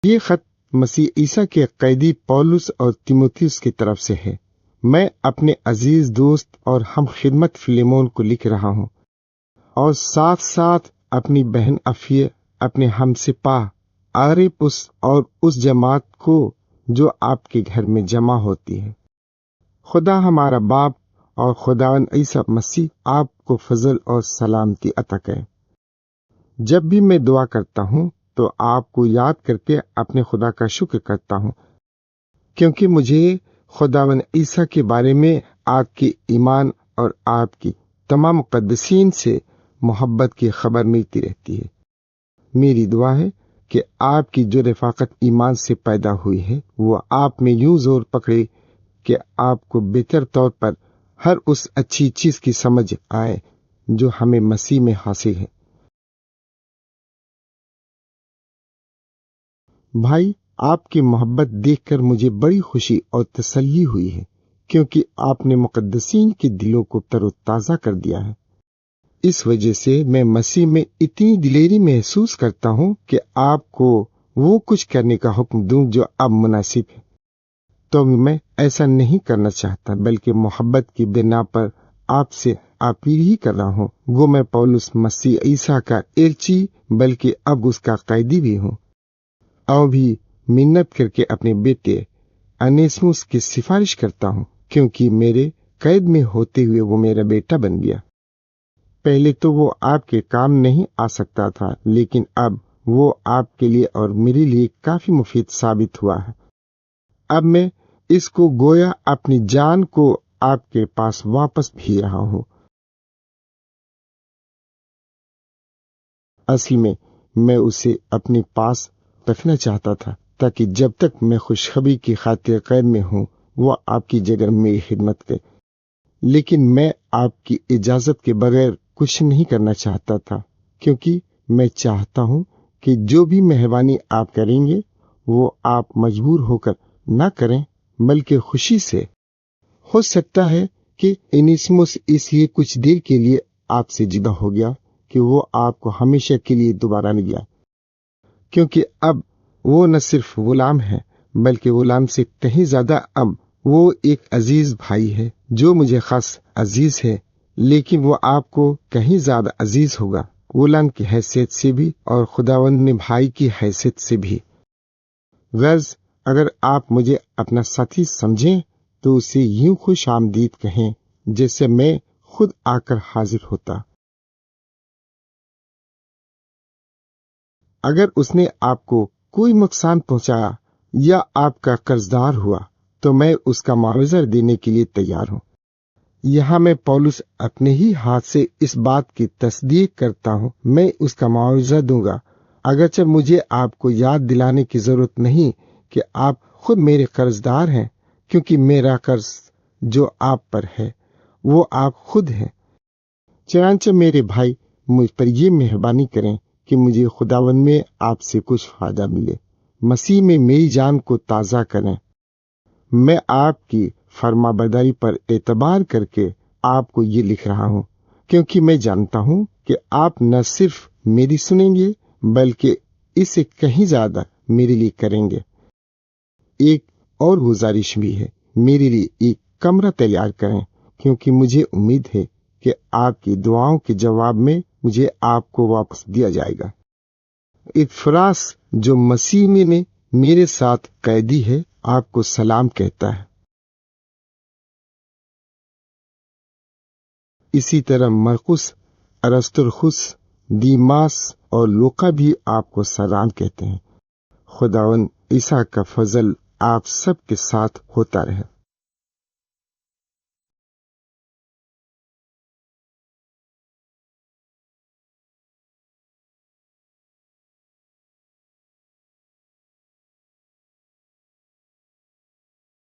یہ خط مسیح عیسیٰ کے قیدی پولس اور تیموتھیوس کی طرف سے ہے۔ میں اپنے عزیز دوست اور ہم خدمت فلیمون کو لکھ رہا ہوں، اور ساتھ ساتھ اپنی بہن افیہ، اپنے ہم سپاہ آریپس اور اس جماعت کو جو آپ کے گھر میں جمع ہوتی ہے۔ خدا ہمارا باپ اور خداوند عیسیٰ مسیح آپ کو فضل اور سلامتی عطا کرے۔ جب بھی میں دعا کرتا ہوں تو آپ کو یاد کر کے اپنے خدا کا شکر کرتا ہوں، کیونکہ مجھے خداوند عیسیٰ کے بارے میں آپ کے ایمان اور آپ کی تمام مقدسین سے محبت کی خبر ملتی رہتی ہے۔ میری دعا ہے کہ آپ کی جو رفاقت ایمان سے پیدا ہوئی ہے وہ آپ میں یوں زور پکڑے کہ آپ کو بہتر طور پر ہر اس اچھی چیز کی سمجھ آئے جو ہمیں مسیح میں حاصل ہے۔ بھائی، آپ کی محبت دیکھ کر مجھے بڑی خوشی اور تسلی ہوئی ہے، کیونکہ آپ نے مقدسین کے دلوں کو تر و تازہ کر دیا ہے۔ اس وجہ سے میں مسیح میں اتنی دلیری محسوس کرتا ہوں کہ آپ کو وہ کچھ کرنے کا حکم دوں جو اب مناسب ہے، تو میں ایسا نہیں کرنا چاہتا، بلکہ محبت کی بنا پر آپ سے اپیل ہی کر رہا ہوں۔ گو میں پولس مسیح عیسیٰ کا ایلچی بلکہ اب اس کا قیدی بھی ہوں، اور بھی منت کر کے اپنے بیٹے انیسموس کی سفارش کرتا ہوں، کیونکہ میرے قید میں ہوتے ہوئے وہ میرا بیٹا بن گیا۔ پہلے تو وہ آپ کے کام نہیں آ سکتا تھا، لیکن اب وہ آپ کے لیے اور میرے لیے کافی مفید ثابت ہوا ہے۔ اب میں اس کو گویا اپنی جان کو آپ کے پاس واپس بھی رہا ہوں۔ اصل میں اسے اپنے پاس رکھنا چاہتا تھا، تاکہ جب تک میں خوشخبری کی خاطر قید میں ہوں وہ آپ کی جگہ میری خدمت کرے، لیکن میں آپ کی اجازت کے بغیر کچھ نہیں کرنا چاہتا تھا، کیونکہ میں چاہتا ہوں کہ جو بھی مہربانی آپ کریں گے وہ آپ مجبور ہو کر نہ کریں، بلکہ خوشی سے۔ ہو سکتا ہے کہ انیسموس اس لیے کچھ دیر کے لیے آپ سے جدا ہو گیا کہ وہ آپ کو ہمیشہ کے لیے دوبارہ نہ گیا، کیونکہ اب وہ نہ صرف غلام ہے بلکہ غلام سے کہیں زیادہ اب وہ ایک عزیز بھائی ہے جو مجھے خاص عزیز ہے، لیکن وہ آپ کو کہیں زیادہ عزیز ہوگا، غلام کی حیثیت سے بھی اور خداوند میں بھائی کی حیثیت سے بھی۔ غرض اگر آپ مجھے اپنا ساتھی سمجھیں تو اسے یوں خوش آمدید کہیں جیسے میں خود آ کر حاضر ہوتا۔ اگر اس نے آپ کو کوئی نقصان پہنچایا یا آپ کا قرض دار ہوا تو میں اس کا معاوضہ دینے کے لیے تیار ہوں۔ یہاں میں پولس اپنے ہی ہاتھ سے اس بات کی تصدیق کرتا ہوں، میں اس کا معاوضہ دوں گا، اگرچہ مجھے آپ کو یاد دلانے کی ضرورت نہیں کہ آپ خود میرے قرض دار ہیں، کیونکہ میرا قرض جو آپ پر ہے وہ آپ خود ہیں۔ چنانچہ میرے بھائی مجھ پر یہ مہربانی کریں کہ مجھے خداوند میں آپ سے کچھ فائدہ ملے، مسیح میں میری جان کو تازہ کریں۔ میں آپ کی فرما برداری پر اعتبار کر کے آپ کو یہ لکھ رہا ہوں، کیونکہ میں جانتا ہوں کہ آپ نہ صرف میری سنیں گے بلکہ اسے کہیں زیادہ میرے لیے کریں گے۔ ایک اور گزارش بھی ہے، میرے لیے ایک کمرہ تیار کریں، کیونکہ مجھے امید ہے کہ آپ کی دعاؤں کے جواب میں مجھے آپ کو واپس دیا جائے گا۔ افراس جو مسیح میں میرے ساتھ قیدی ہے آپ کو سلام کہتا ہے۔ اسی طرح مرقس، ارسطرخس، دیماس اور لوقا بھی آپ کو سلام کہتے ہیں۔ خداوند عیسیٰ کا فضل آپ سب کے ساتھ ہوتا رہے۔